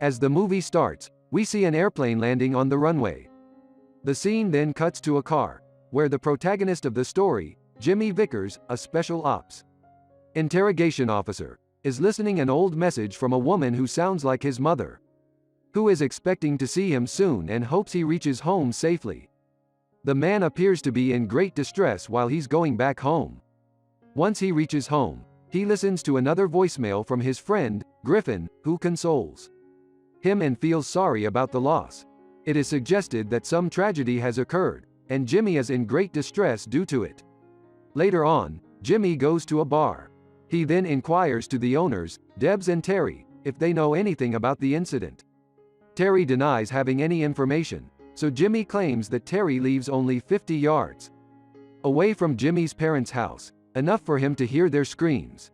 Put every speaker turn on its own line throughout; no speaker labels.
As the movie starts, we see an airplane landing on the runway. The scene then cuts to a car, where the protagonist of the story, Jimmy Vickers, a special ops interrogation officer, is listening an old message from a woman who sounds like his mother, who is expecting to see him soon and hopes he reaches home safely. The man appears to be in great distress while he's going back home. Once he reaches home, he listens to another voicemail from his friend, Griffin, who consoles him and feels sorry about the loss. It is suggested that some tragedy has occurred, and Jimmy is in great distress due to it. Later on, Jimmy goes to a bar. He then inquires to the owners, Debs and Terry, if they know anything about the incident. Terry denies having any information, so Jimmy claims that Terry lives only 50 yards away from Jimmy's parents' house, enough for him to hear their screams.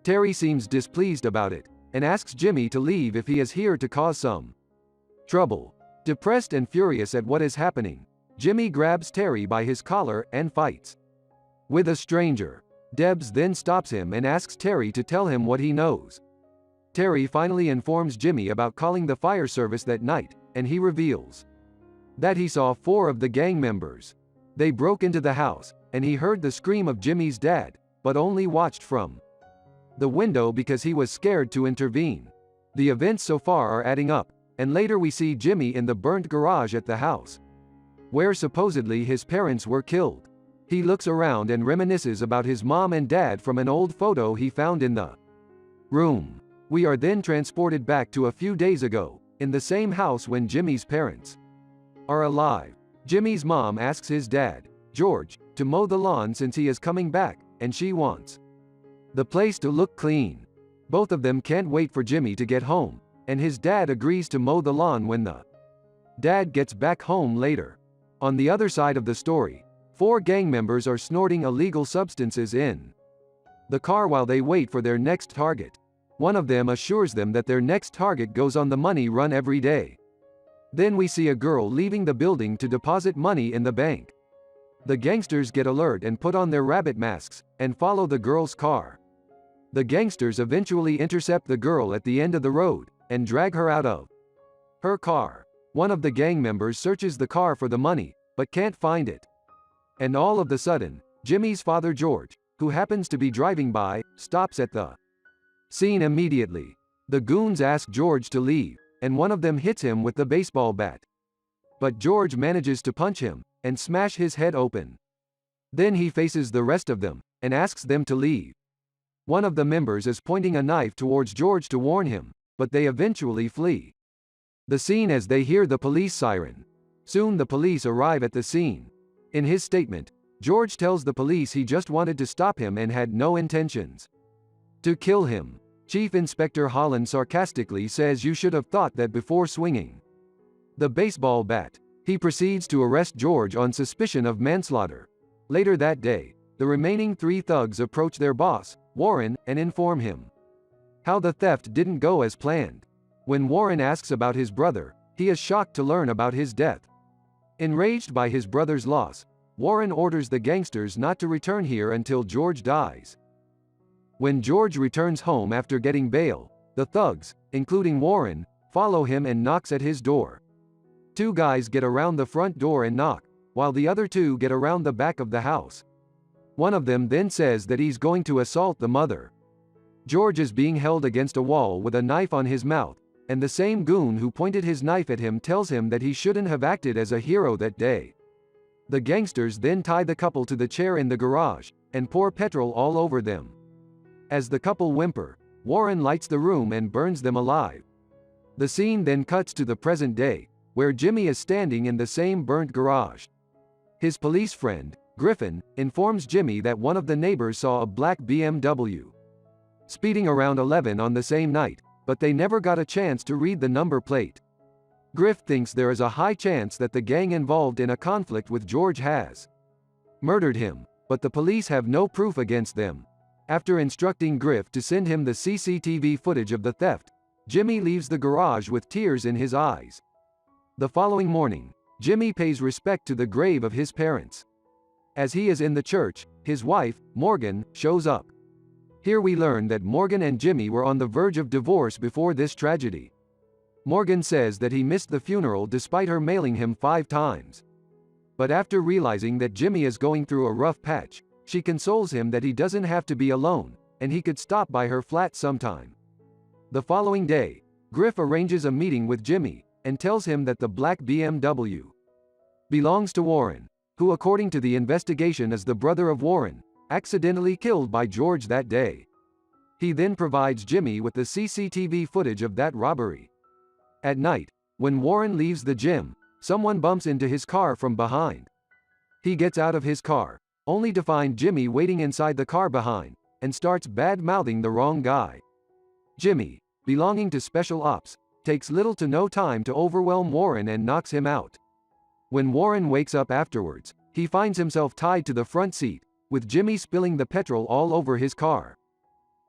Terry seems displeased about it, and asks Jimmy to leave if he is here to cause some trouble. Depressed and furious at what is happening, Jimmy grabs Terry by his collar and fights with a stranger. Debs then stops him and asks Terry to tell him what he knows. Terry finally informs Jimmy about calling the fire service that night, and he reveals that he saw 4 of the gang members. They broke into the house, and he heard the scream of Jimmy's dad, but only watched from the window because he was scared to intervene. The events so far are adding up, and later we see Jimmy in the burnt garage at the house, where supposedly his parents were killed. He looks around and reminisces about his mom and dad from an old photo he found in the room. We are then transported back to a few days ago, in the same house when Jimmy's parents are alive. Jimmy's mom asks his dad, George, to mow the lawn since he is coming back, and she wants the place to look clean. Both of them can't wait for Jimmy to get home, and his dad agrees to mow the lawn when the dad gets back home later. On the other side of the story, 4 gang members are snorting illegal substances in the car while they wait for their next target. One of them assures them that their next target goes on the money run every day. Then we see a girl leaving the building to deposit money in the bank. The gangsters get alert and put on their rabbit masks, and follow the girl's car. The gangsters eventually intercept the girl at the end of the road, and drag her out of her car. One of the gang members searches the car for the money, but can't find it. And all of a sudden, Jimmy's father George, who happens to be driving by, stops at the scene immediately. The goons ask George to leave, and one of them hits him with the baseball bat. But George manages to punch him, and smash his head open. Then he faces the rest of them, and asks them to leave. One of the members is pointing a knife towards George to warn him, but they eventually flee the scene as they hear the police siren. Soon the police arrive at the scene. In his statement, George tells the police he just wanted to stop him and had no intentions to kill him. Chief Inspector Holland sarcastically says you should have thought that before swinging the baseball bat. He proceeds to arrest George on suspicion of manslaughter. Later that day, the remaining 3 thugs approach their boss, Warren, and inform him how the theft didn't go as planned. When Warren asks about his brother, he is shocked to learn about his death. Enraged by his brother's loss, Warren orders the gangsters not to return here until George dies. When George returns home after getting bail, the thugs, including Warren, follow him and knocks at his door. 2 guys get around the front door and knock, while the other 2 get around the back of the house. One of them then says that he's going to assault the mother. George is being held against a wall with a knife on his mouth, and the same goon who pointed his knife at him tells him that he shouldn't have acted as a hero that day. The gangsters then tie the couple to the chair in the garage, and pour petrol all over them. As the couple whimper, Warren lights the room and burns them alive. The scene then cuts to the present day, where Jimmy is standing in the same burnt garage. His police friend, Griffin, informs Jimmy that one of the neighbors saw a black BMW speeding around 11 on the same night, but they never got a chance to read the number plate. Griff thinks there is a high chance that the gang involved in a conflict with George has murdered him, but the police have no proof against them. After instructing Griff to send him the CCTV footage of the theft, Jimmy leaves the garage with tears in his eyes. The following morning, Jimmy pays respect to the grave of his parents. As he is in the church, his wife, Morgan, shows up. Here we learn that Morgan and Jimmy were on the verge of divorce before this tragedy. Morgan says that he missed the funeral despite her mailing him 5 times. But after realizing that Jimmy is going through a rough patch, she consoles him that he doesn't have to be alone, and he could stop by her flat sometime. The following day, Griff arranges a meeting with Jimmy, and tells him that the black BMW belongs to Warren, who according to the investigation is the brother of Warren, accidentally killed by George that day. He then provides Jimmy with the CCTV footage of that robbery. At night, when Warren leaves the gym, someone bumps into his car from behind. He gets out of his car, only to find Jimmy waiting inside the car behind, and starts bad-mouthing the wrong guy. Jimmy, belonging to Special Ops, takes little to no time to overwhelm Warren and knocks him out. When Warren wakes up afterwards, he finds himself tied to the front seat, with Jimmy spilling the petrol all over his car.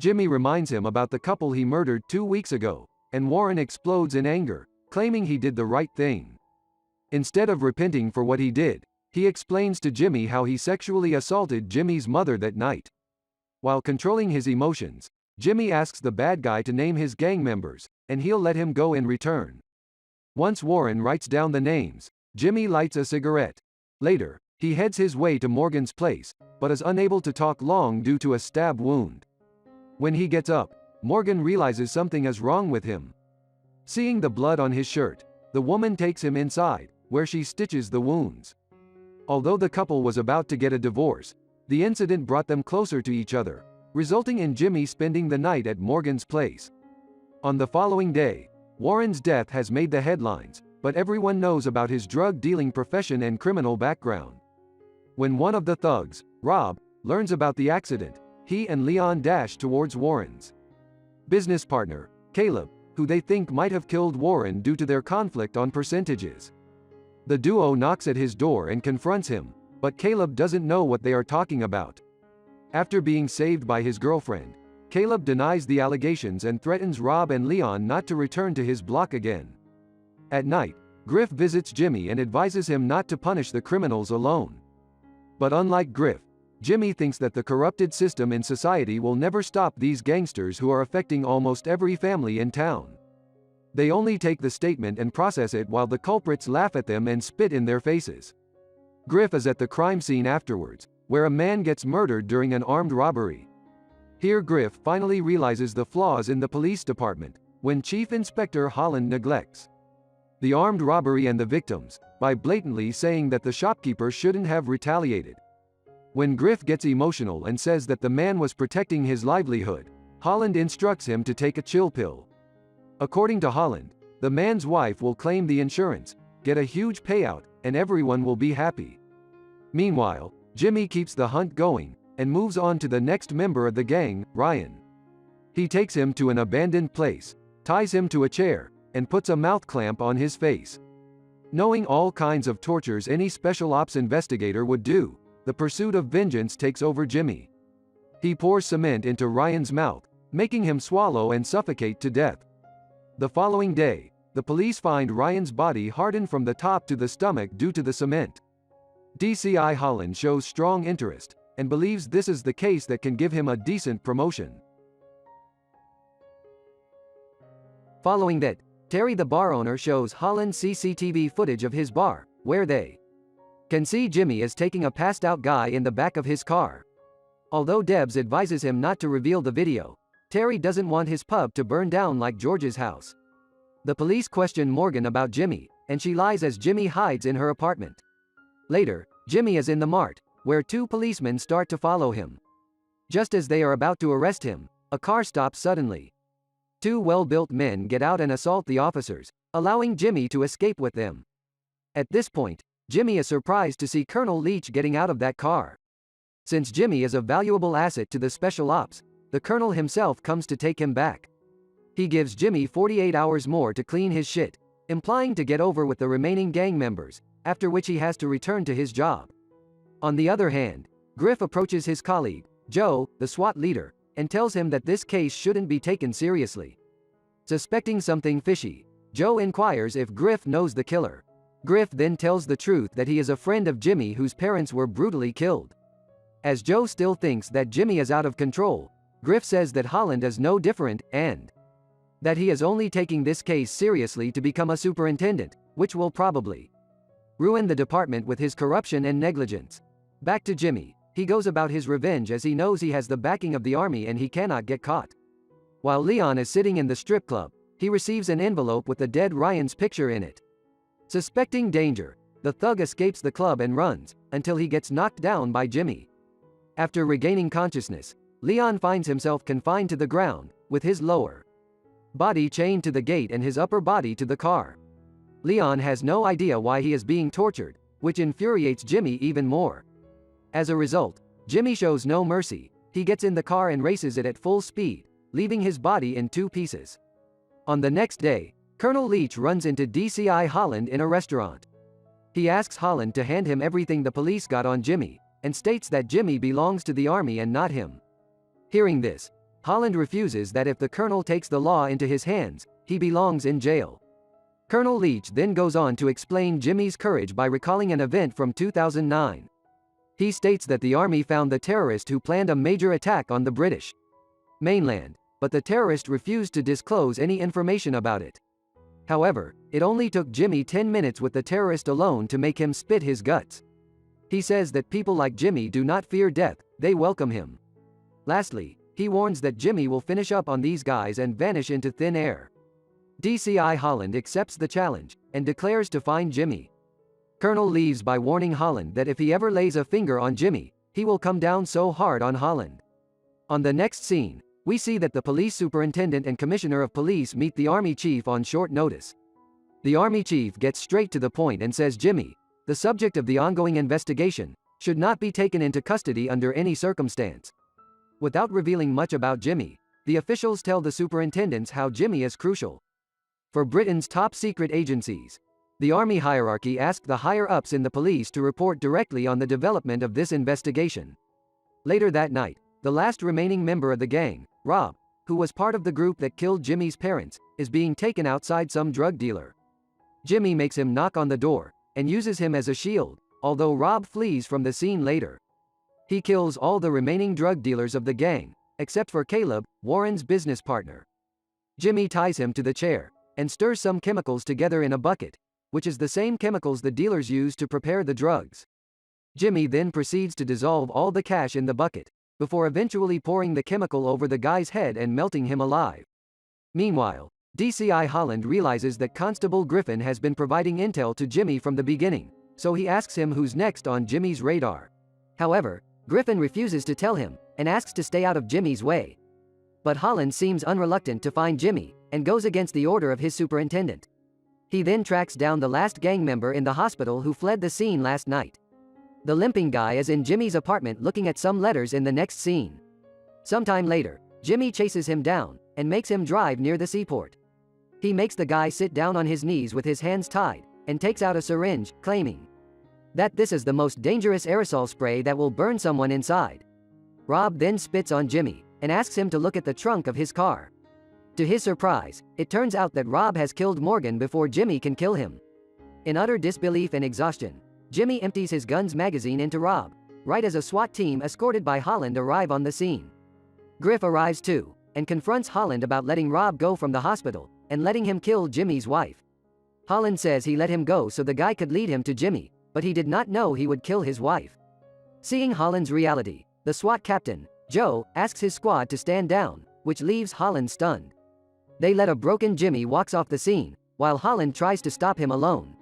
Jimmy reminds him about the couple he murdered 2 weeks ago, and Warren explodes in anger, claiming he did the right thing. Instead of repenting for what he did, he explains to Jimmy how he sexually assaulted Jimmy's mother that night. While controlling his emotions, Jimmy asks the bad guy to name his gang members, and he'll let him go in return. Once Warren writes down the names, Jimmy lights a cigarette. Later, he heads his way to Morgan's place, but is unable to talk long due to a stab wound. When he gets up, Morgan realizes something is wrong with him. Seeing the blood on his shirt, the woman takes him inside, where she stitches the wounds. Although the couple was about to get a divorce, the incident brought them closer to each other, resulting in Jimmy spending the night at Morgan's place. On the following day, Warren's death has made the headlines, but everyone knows about his drug-dealing profession and criminal background. When one of the thugs, Rob, learns about the accident, he and Leon dash towards Warren's business partner, Caleb, who they think might have killed Warren due to their conflict on percentages. The duo knocks at his door and confronts him, but Caleb doesn't know what they are talking about. After being saved by his girlfriend, Caleb denies the allegations and threatens Rob and Leon not to return to his block again. At night, Griff visits Jimmy and advises him not to punish the criminals alone. But unlike Griff, Jimmy thinks that the corrupted system in society will never stop these gangsters who are affecting almost every family in town. They only take the statement and process it while the culprits laugh at them and spit in their faces. Griff is at the crime scene afterwards, where a man gets murdered during an armed robbery. Here Griff finally realizes the flaws in the police department, when Chief Inspector Holland neglects the armed robbery and the victims, by blatantly saying that the shopkeeper shouldn't have retaliated. When Griff gets emotional and says that the man was protecting his livelihood, Holland instructs him to take a chill pill. According to Holland, the man's wife will claim the insurance, get a huge payout, and everyone will be happy. Meanwhile, Jimmy keeps the hunt going, and moves on to the next member of the gang, Ryan. He takes him to an abandoned place, ties him to a chair, and puts a mouth clamp on his face. Knowing all kinds of tortures any special ops investigator would do, the pursuit of vengeance takes over Jimmy. He pours cement into Ryan's mouth, making him swallow and suffocate to death. The following day, the police find Ryan's body hardened from the top to the stomach due to the cement. DCI Holland shows strong interest, and believes this is the case that can give him a decent promotion. Following that, Terry the bar owner shows Holland CCTV footage of his bar, where they can see Jimmy is taking a passed-out guy in the back of his car. Although Debs advises him not to reveal the video, Terry doesn't want his pub to burn down like George's house. The police question Morgan about Jimmy, and she lies as Jimmy hides in her apartment. Later, Jimmy is in the mart, where 2 policemen start to follow him. Just as they are about to arrest him, a car stops suddenly. 2 well-built men get out and assault the officers, allowing Jimmy to escape with them. At this point, Jimmy is surprised to see Colonel Leach getting out of that car. Since Jimmy is a valuable asset to the special ops, the colonel himself comes to take him back. He gives Jimmy 48 hours more to clean his shit, implying to get over with the remaining gang members, after which he has to return to his job. On the other hand, Griff approaches his colleague, Joe, the SWAT leader, and tells him that this case shouldn't be taken seriously. Suspecting something fishy, Joe inquires if Griff knows the killer. Griff then tells the truth that he is a friend of Jimmy whose parents were brutally killed. As Joe still thinks that Jimmy is out of control, Griff says that Holland is no different, and That he is only taking this case seriously to become a superintendent, which will probably ruin the department with his corruption and negligence. Back to Jimmy. He goes about his revenge as he knows he has the backing of the army and he cannot get caught. While Leon is sitting in the strip club, he receives an envelope with the dead Ryan's picture in it. Suspecting danger, the thug escapes the club and runs, until he gets knocked down by Jimmy. After regaining consciousness, Leon finds himself confined to the ground, with his lower body chained to the gate and his upper body to the car. Leon has no idea why he is being tortured, which infuriates Jimmy even more. As a result, Jimmy shows no mercy. He gets in the car and races it at full speed, leaving his body in 2 pieces. On the next day, Colonel Leach runs into DCI Holland in a restaurant. He asks Holland to hand him everything the police got on Jimmy, and states that Jimmy belongs to the army and not him. Hearing this, Holland refuses that if the colonel takes the law into his hands, he belongs in jail. Colonel Leach then goes on to explain Jimmy's courage by recalling an event from 2009. He states that the army found the terrorist who planned a major attack on the British mainland, but the terrorist refused to disclose any information about it. However, it only took Jimmy 10 minutes with the terrorist alone to make him spit his guts. He says that people like Jimmy do not fear death, they welcome him. Lastly, he warns that Jimmy will finish up on these guys and vanish into thin air. DCI Holland accepts the challenge, and declares to find Jimmy. Colonel leaves by warning Holland that if he ever lays a finger on Jimmy, he will come down so hard on Holland. On the next scene, we see that the police superintendent and commissioner of police meet the army chief on short notice. The army chief gets straight to the point and says Jimmy, the subject of the ongoing investigation, should not be taken into custody under any circumstance. Without revealing much about Jimmy, the officials tell the superintendents how Jimmy is crucial for Britain's top secret agencies. The army hierarchy asked the higher-ups in the police to report directly on the development of this investigation. Later that night, the last remaining member of the gang, Rob, who was part of the group that killed Jimmy's parents, is being taken outside some drug dealer. Jimmy makes him knock on the door, and uses him as a shield, although Rob flees from the scene later. He kills all the remaining drug dealers of the gang, except for Caleb, Warren's business partner. Jimmy ties him to the chair, and stirs some chemicals together in a bucket, which is the same chemicals the dealers use to prepare the drugs. Jimmy then proceeds to dissolve all the cash in the bucket, before eventually pouring the chemical over the guy's head and melting him alive. Meanwhile, DCI Holland realizes that Constable Griffin has been providing intel to Jimmy from the beginning, so he asks him who's next on Jimmy's radar. However, Griffin refuses to tell him, and asks to stay out of Jimmy's way. But Holland seems unreluctant to find Jimmy, and goes against the order of his superintendent. He then tracks down the last gang member in the hospital who fled the scene last night. The limping guy is in Jimmy's apartment looking at some letters in the next scene. Sometime later, Jimmy chases him down, and makes him drive near the seaport. He makes the guy sit down on his knees with his hands tied, and takes out a syringe, claiming that this is the most dangerous aerosol spray that will burn someone inside. Rob then spits on Jimmy, and asks him to look at the trunk of his car. To his surprise, it turns out that Rob has killed Morgan before Jimmy can kill him. In utter disbelief and exhaustion, Jimmy empties his gun's magazine into Rob, right as a SWAT team escorted by Holland arrive on the scene. Griff arrives too, and confronts Holland about letting Rob go from the hospital, and letting him kill Jimmy's wife. Holland says he let him go so the guy could lead him to Jimmy, but he did not know he would kill his wife. Seeing Holland's reality, the SWAT captain, Joe, asks his squad to stand down, which leaves Holland stunned. They let a broken Jimmy walks off the scene, while Holland tries to stop him alone.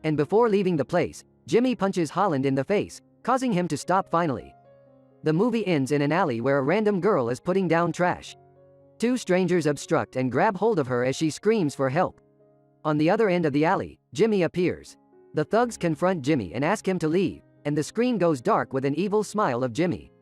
And before leaving the place, Jimmy punches Holland in the face, causing him to stop finally. The movie ends in an alley where a random girl is putting down trash. 2 strangers obstruct and grab hold of her as she screams for help. On the other end of the alley, Jimmy appears. The thugs confront Jimmy and ask him to leave, and the screen goes dark with an evil smile of Jimmy.